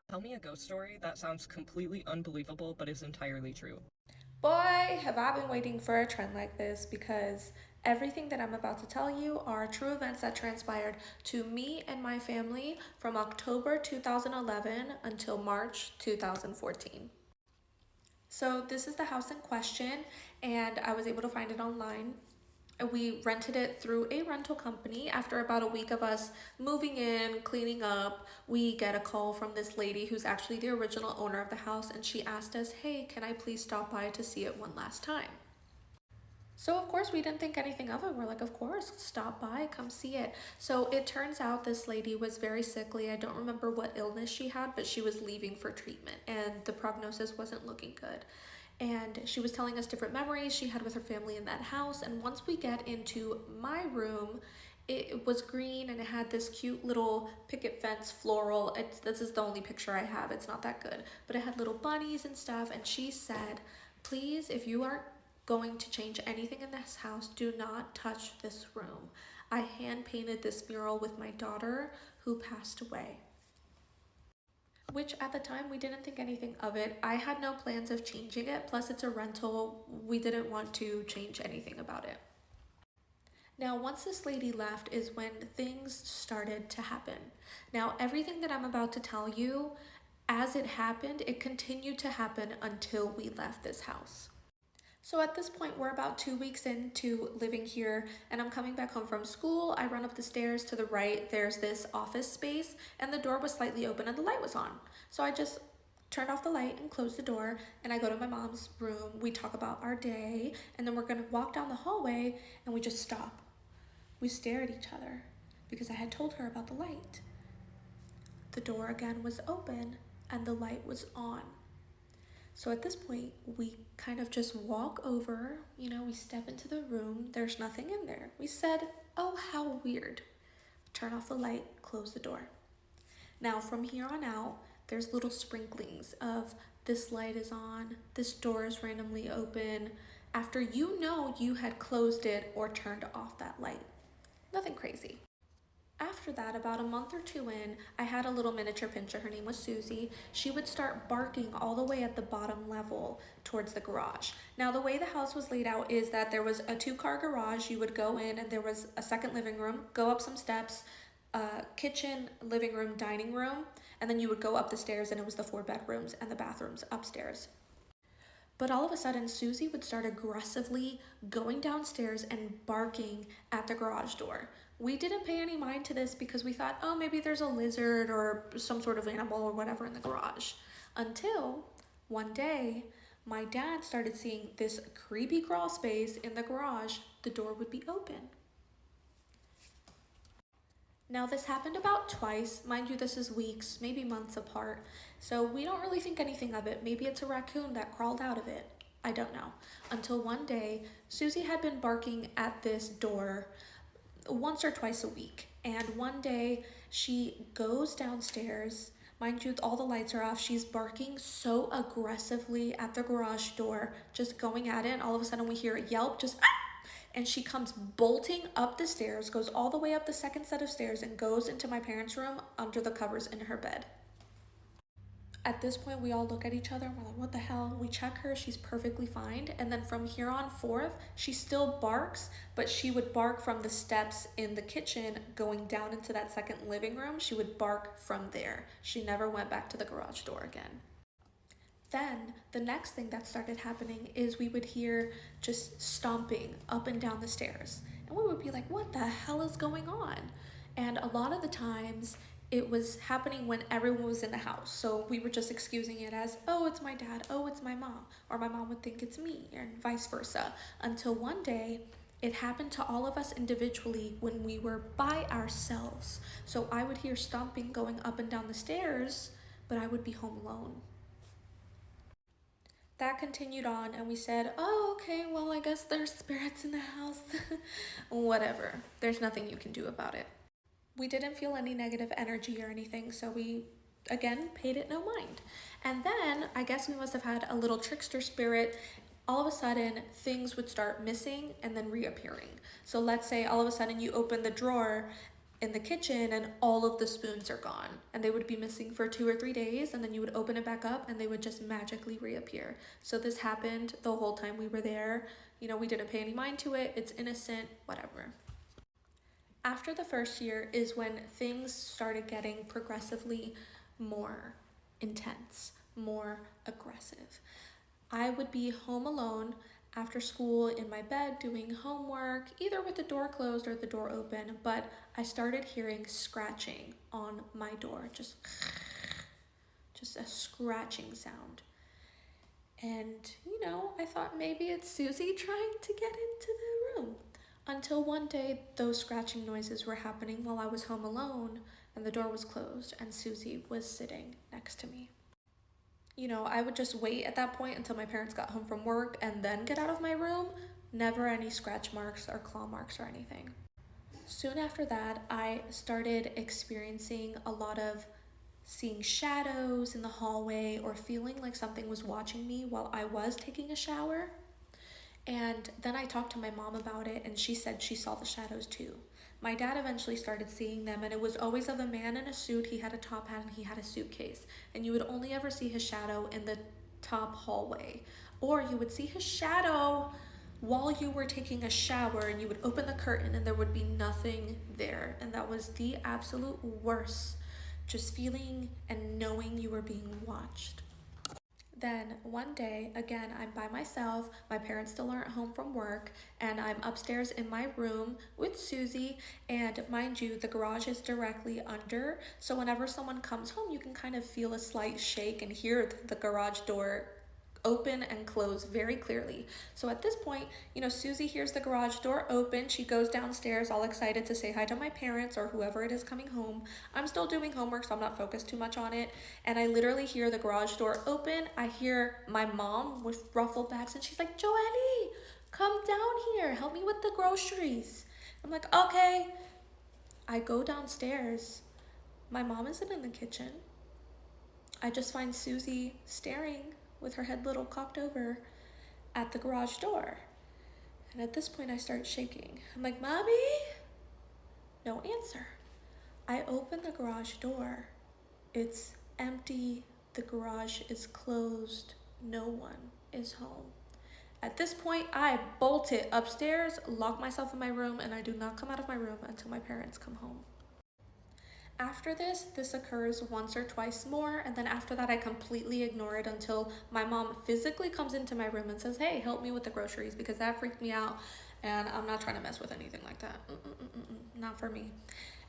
Tell me a ghost story that sounds completely unbelievable but is entirely true. Boy, have I been waiting for a trend like this because everything that I'm about to tell you are true events that transpired to me and my family from October 2011 until March 2014. So, this is the house in question, and I was able to find it online. We rented it through a rental company. After about a week of us moving in, cleaning up, we get a call from this lady who's actually the original owner of the house, and she asked us, "Hey, can I please stop by to see it one last time?" So, of course, we didn't think anything of it. We're like, of course, stop by, come see it. So, it turns out this lady was very sickly. I don't remember what illness she had, but she was leaving for treatment, and the prognosis wasn't looking good. And she was telling us different memories she had with her family in that house. And once we get into my room, it was green and it had this cute little picket fence floral. This is the only picture I have. It's not that good, but it had little bunnies and stuff. And she said, "Please, if you are going to change anything in this house, do not touch this room. I hand painted this mural with my daughter who passed away." Which at the time we didn't think anything of it. I had no plans of changing it, plus it's a rental. We didn't want to change anything about it. Now, once this lady left is when things started to happen. Now, everything that I'm about to tell you, as it happened, it continued to happen until we left this house. So at this point, we're about 2 weeks into living here, and I'm coming back home from school. I run up the stairs to the right. There's this office space, and the door was slightly open and the light was on. So I just turned off the light and closed the door, and I go to my mom's room. We talk about our day, and then we're gonna walk down the hallway, and we just stop. We stare at each other because I had told her about the light. The door again was open, and the light was on. So at this point, we kind of just walk over, we step into the room. There's nothing in there. We said, "Oh, how weird." Turn off the light, close the door. Now, from here on out, there's little sprinklings of this light is on, this door is randomly open, after you had closed it or turned off that light. Nothing crazy. After that, about a month or two in, I had a little miniature pinscher. Her name was Susie. She would start barking all the way at the bottom level towards the garage. Now, the way the house was laid out is that there was a 2-car garage. You would go in, and there was a second living room, go up some steps, kitchen, living room, dining room, and then you would go up the stairs, and it was the 4 bedrooms and the bathrooms upstairs. But all of a sudden, Susie would start aggressively going downstairs and barking at the garage door. We didn't pay any mind to this because we thought, oh, maybe there's a lizard or some sort of animal or whatever in the garage. Until one day, my dad started seeing this creepy crawl space in the garage. The door would be open. Now, this happened about twice. Mind you, this is weeks, maybe months apart. So we don't really think anything of it. Maybe it's a raccoon that crawled out of it. I don't know. Until one day, Susie had been barking at this door once or twice a week. And one day, she goes downstairs. Mind you, all the lights are off. She's barking so aggressively at the garage door, just going at it. And all of a sudden, we hear a yelp, just and she comes bolting up the stairs, goes all the way up the second set of stairs, and goes into my parents' room under the covers in her bed. At this point, we all look at each other and we're like, what the hell? We check her, she's perfectly fine. And then from here on forth, she still barks, but she would bark from the steps in the kitchen going down into that second living room. She would bark from there. She never went back to the garage door again. Then the next thing that started happening is we would hear just stomping up and down the stairs. And we would be like, what the hell is going on? And a lot of the times it was happening when everyone was in the house. So we were just excusing it as, oh, it's my dad, oh, it's my mom, or my mom would think it's me, and vice versa. Until one day, it happened to all of us individually when we were by ourselves. So I would hear stomping going up and down the stairs, but I would be home alone. That continued on, and we said, oh, okay, well, I guess there's spirits in the house. Whatever. There's nothing you can do about it. We didn't feel any negative energy or anything, so we, again, paid it no mind. And then, I guess we must have had a little trickster spirit. All of a sudden, things would start missing and then reappearing. So let's say all of a sudden you open the drawer in the kitchen and all of the spoons are gone, and they would be missing for 2 or 3 days, and then you would open it back up and they would just magically reappear. So this happened the whole time we were there. We didn't pay any mind to it. It's innocent, whatever. After the first year is when things started getting progressively more intense, more aggressive. I would be home alone after school in my bed doing homework, either with the door closed or the door open, but I started hearing scratching on my door, just a scratching sound. And, I thought maybe it's Susie trying to get into the room. Until one day, those scratching noises were happening while I was home alone, and the door was closed, and Susie was sitting next to me. I would just wait at that point until my parents got home from work and then get out of my room. Never any scratch marks or claw marks or anything. Soon after that, I started experiencing a lot of seeing shadows in the hallway or feeling like something was watching me while I was taking a shower. And then I talked to my mom about it, and she said she saw the shadows too. My dad eventually started seeing them, and it was always of a man in a suit. He had a top hat and he had a suitcase, and you would only ever see his shadow in the top hallway, or you would see his shadow while you were taking a shower, and you would open the curtain and there would be nothing there. And that was the absolute worst, just feeling and knowing you were being watched. Then one day, again, I'm by myself, my parents still aren't home from work, and I'm upstairs in my room with Susie, and mind you, the garage is directly under, so whenever someone comes home, you can kind of feel a slight shake and hear the garage door open and close very clearly. So at this point, Susie hears the garage door open. She goes downstairs all excited to say hi to my parents or whoever it is coming home. I'm still doing homework, so I'm not focused too much on it. And I literally hear the garage door open. I hear my mom with ruffled bags, and she's like, "Joelle, come down here. Help me with the groceries." I'm like, "Okay." I go downstairs. My mom isn't in the kitchen. I just find Susie staring with her head little cocked over at the garage door. And at this point, I start shaking. I'm like, "Mommy?" No answer. I open the garage door. It's empty. The garage is closed. No one is home. At this point, I bolt it upstairs, lock myself in my room, and I do not come out of my room until my parents come home. After this occurs once or twice more, and then after that I completely ignore it until my mom physically comes into my room and says, "Hey, help me with the groceries," because that freaked me out, and I'm not trying to mess with anything like that. Not for me.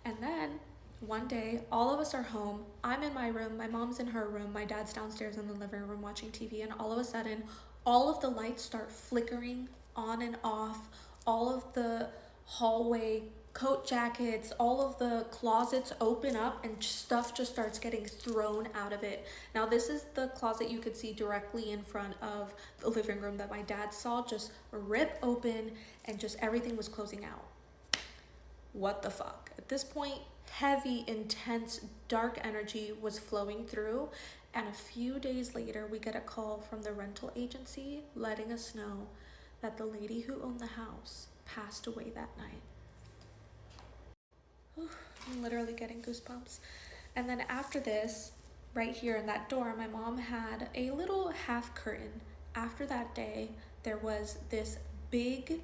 And then one day, all of us are home. I'm in my room, my mom's in her room, my dad's downstairs in the living room watching TV, and all of a sudden, all of the lights start flickering on and off. All of the hallway coat jackets, all of the closets open up, and stuff just starts getting thrown out of it. Now this is the closet you could see directly in front of the living room that my dad saw just rip open, and just everything was closing out. What the fuck? At this point, heavy, intense, dark energy was flowing through, and a few days later we get a call from the rental agency letting us know that the lady who owned the house passed away that night. I'm literally getting goosebumps. And then after this, right here in that door, my mom had a little half curtain. After that day, there was this big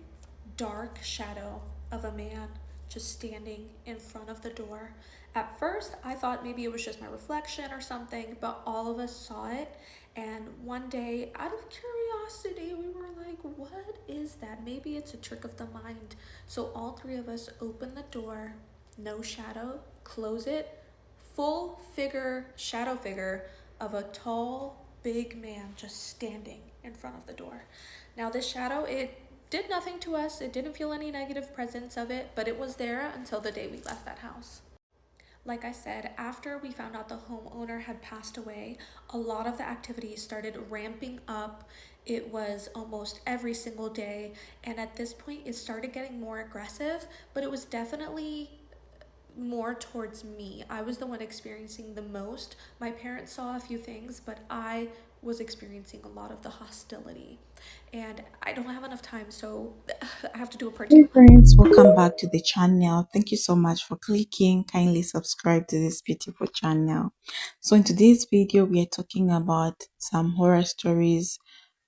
dark shadow of a man just standing in front of the door. At first, I thought maybe it was just my reflection or something, but all of us saw it. And one day, out of curiosity, we were like, "What is that? Maybe it's a trick of the mind." So all three of us opened the door. No shadow, close it, full shadow figure of a tall, big man just standing in front of the door. Now this shadow, it did nothing to us. It didn't feel any negative presence of it, but it was there until the day we left that house. Like I said, after we found out the homeowner had passed away, a lot of the activities started ramping up. It was almost every single day, and at this point it started getting more aggressive, but it was definitely more towards me. I was the one experiencing the most. My parents saw a few things, but I was experiencing a lot of the hostility. And I don't have enough time, so I have to do a part Hey two. friends, welcome back to the channel. Thank you so much for clicking. Kindly subscribe to this beautiful channel. So in today's video, we are talking about some horror stories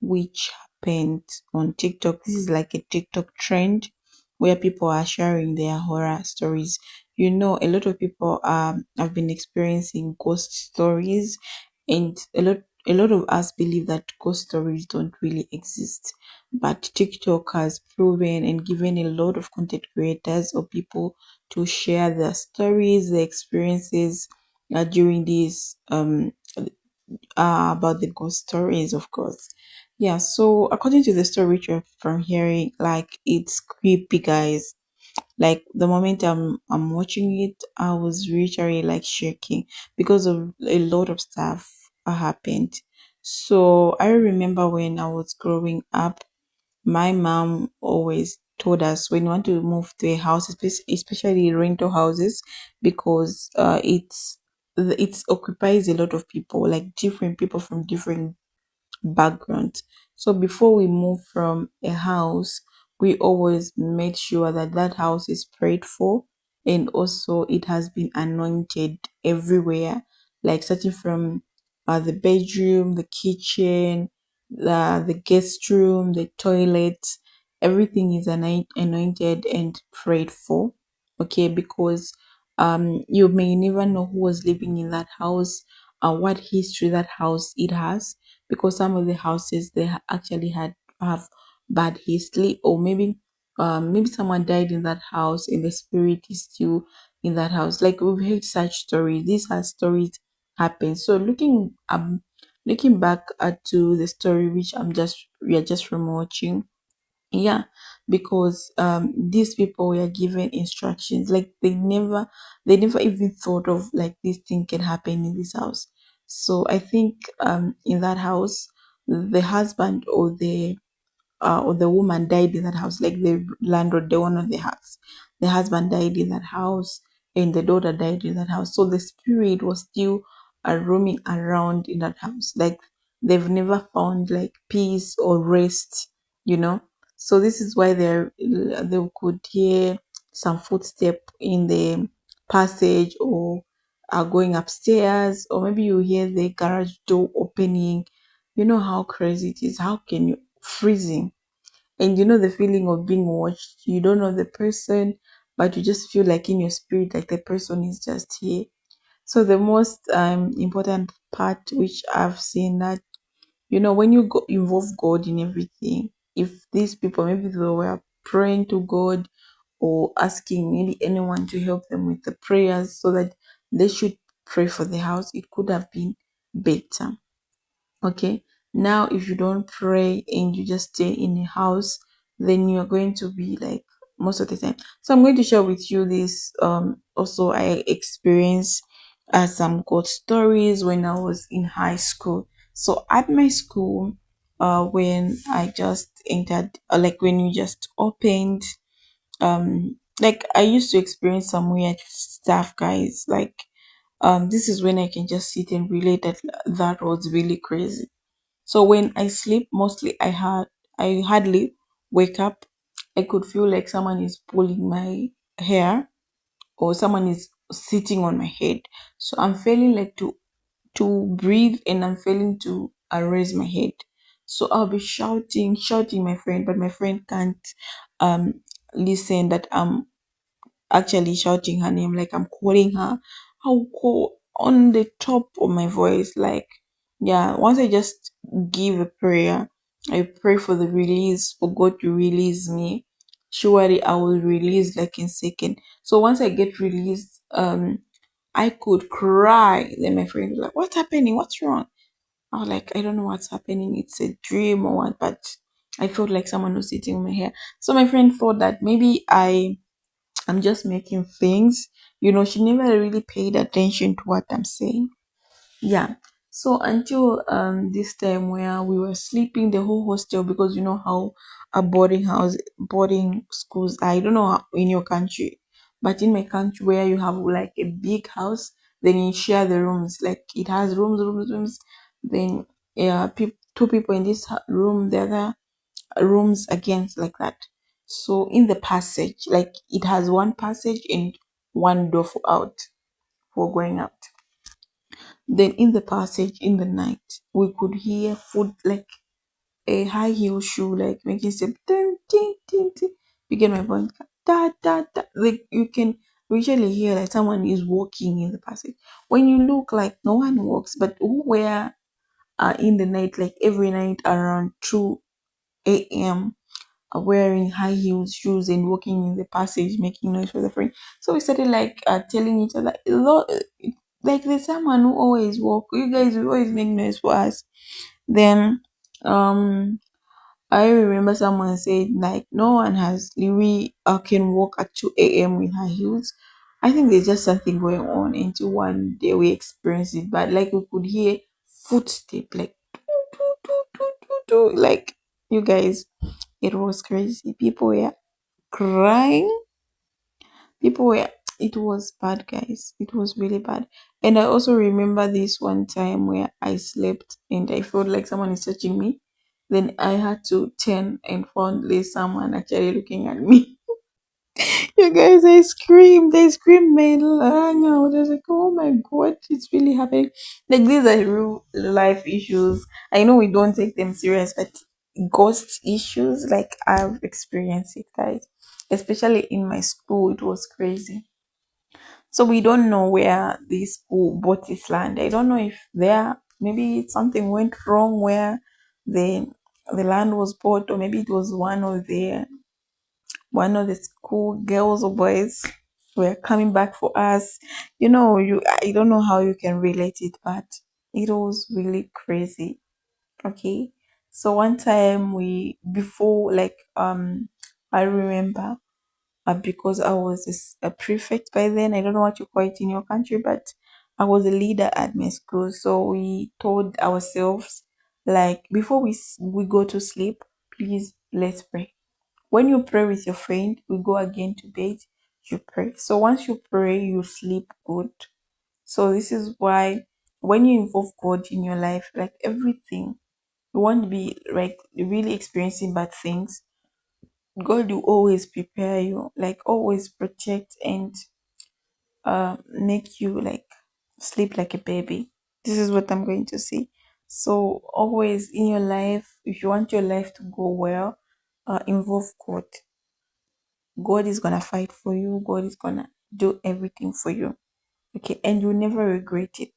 which happened on TikTok. This is like a TikTok trend where people are sharing their horror stories. You know, a lot of people have been experiencing ghost stories, and a lot of us believe that ghost stories don't really exist, but TikTok has proven and given a lot of content creators or people to share their stories, their experiences during these about the ghost stories, of course. Yeah, so according to the story which we're from hearing, like it's creepy, guys. Like the moment I'm watching it, I was literally like shaking because of a lot of stuff happened. So I remember when I was growing up, my mom always told us when you want to move to a house, especially rental houses, because it's occupies a lot of people, like different people from different background. So before we move from a house, we always made sure that that house is prayed for, and also it has been anointed everywhere, like starting from the bedroom, the kitchen, the guest room, the toilet. Everything is anointed and prayed for. Okay, because you may never know who was living in that house, what history that house it has, because some of the houses they actually had have bad history, or maybe someone died in that house and the spirit is still in that house. Like we've heard such stories. These are stories happen. So looking back to the story which we are just from watching. Yeah, because these people were given instructions, like they never even thought of like this thing can happen in this house. So I think in that house, the husband or the woman died in that house, like the landlord, the owner of the house. The husband died in that house, and the daughter died in that house. So the spirit was still roaming around in that house. Like they've never found like peace or rest, you know. So this is why they could hear some footstep in the passage, or are going upstairs, or maybe you hear the garage door opening. You know how crazy it is. How can you freezing? And you know the feeling of being watched. You don't know the person, but you just feel like in your spirit like the person is just here. So the most important part which I've seen, that when you involve God in everything, if these people maybe they were praying to God or asking maybe anyone to help them with the prayers so that they should pray for the house, it could have been better. Okay, now if you don't pray and you just stay in a house, then you're going to be like most of the time. So I'm going to share with you this. Also, I experienced some ghost stories when I was in high school. So at my school, when I just entered, like when you just opened, like I used to experience some weird stuff, guys. Like this is when I can just sit and relate that that was really crazy. So when I sleep, mostly I hardly wake up. I could feel like someone is pulling my hair, or someone is sitting on my head. So I'm feeling like to breathe, and I'm failing to raise my head. So I'll be shouting my friend, but my friend can't um listen that I'm actually shouting her name, like I'm calling her. I'll call on the top of my voice, like, yeah, once I just give a prayer, I pray for the release, for God to release me. Surely I will release like in second. So once I get released, I could cry. Then my friend was like, "What's happening? What's wrong?" I was like, "I don't know what's happening. It's a dream or what," but I felt like someone was sitting on my hair. So my friend thought that maybe I'm just making things. She never really paid attention to what I'm saying. Yeah. So until this time where we were sleeping the whole hostel, because you know how a boarding schools are. I don't know how in your country, but in my country where you have like a big house, then you share the rooms. Like it has rooms. Then two people in this room, the other rooms against, like that. So in the passage, like it has one passage and one door for out, for going out. Then in the passage in the night, we could hear foot, like a high heel shoe, like making step ding ding ding ding. You get my point? Da da da. Like you can visually hear like someone is walking in the passage. When you look, like no one walks, but who were in the night, like every night around 2 a.m. Wearing high heels shoes and walking in the passage, making noise for the friend. So we started like telling each other, like there's someone who always walk. You guys will always make noise for us. Then um I remember someone said like no one has we can walk at 2 a.m. with high heels. I think there's just something going on. Until one day we experienced it, but like we could hear footstep, like like you guys, it was crazy. People were crying. People were, it was bad, guys. It was really bad. And I also remember this one time where I slept and I felt like someone is touching me. Then I had to turn and found there's someone actually looking at me. You guys, I screamed my lung out. I was like, oh my god, it's really happening. Like these are real life issues. I know we don't take them serious, but ghost issues, like I've experienced it, guys. Especially in my school, it was crazy. So we don't know where this school bought this land. I don't know if there maybe something went wrong where the the land was bought, or maybe it was one of the school girls or boys were coming back for us. I don't know how you can relate it, but it was really crazy. Okay. So one time we before like I remember because I was a prefect by then. I don't know what you call it in your country, but I was a leader at my school. So we told ourselves, like, before we go to sleep, please let's pray. When you pray with your friend, we go again to bed, you pray. So once you pray, you sleep good. So this is why when you involve God in your life, like everything, you want to be like really experiencing bad things, God will always prepare you, like always protect and make you like sleep like a baby. This is what I'm going to say. So always in your life, if you want your life to go well, involve God. God is gonna fight for you. God is gonna do everything for you. Okay, and you'll never regret it.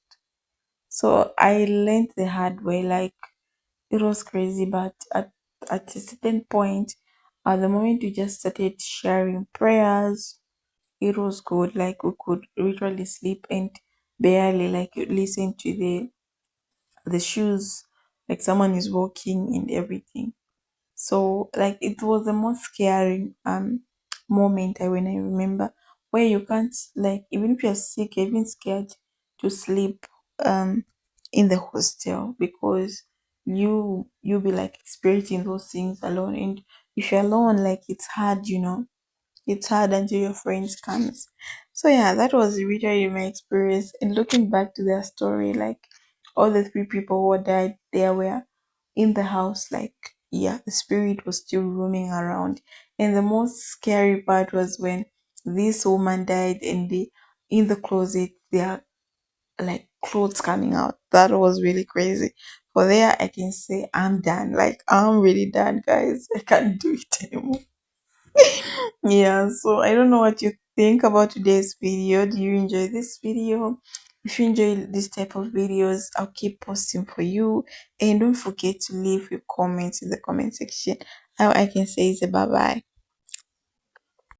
So I learned the hard way. Like it was crazy, but at a certain point, at the moment we just started sharing prayers, it was good. Like we could literally sleep and barely like you listen to the shoes, like someone is walking and everything. So like it was the most scary moment when I remember, where you can't, like, even if you're sick, you're even scared to sleep um in the hostel, because you'll be like experiencing those things alone, and if you're alone, like it's hard until your friends comes. So yeah, that was really my experience. And looking back to their story, like all the three people who died, they were in the house. Like yeah, the spirit was still roaming around. And the most scary part was when this woman died and in the closet there are like clothes coming out. That was really crazy. For there I can say I'm done. Like I'm really done, guys. I can't do it anymore. Yeah, so I don't know what you think about today's video. Do you enjoy this video? If you enjoy this type of videos, I'll keep posting for you. And don't forget to leave your comments in the comment section. All I can say is a bye bye.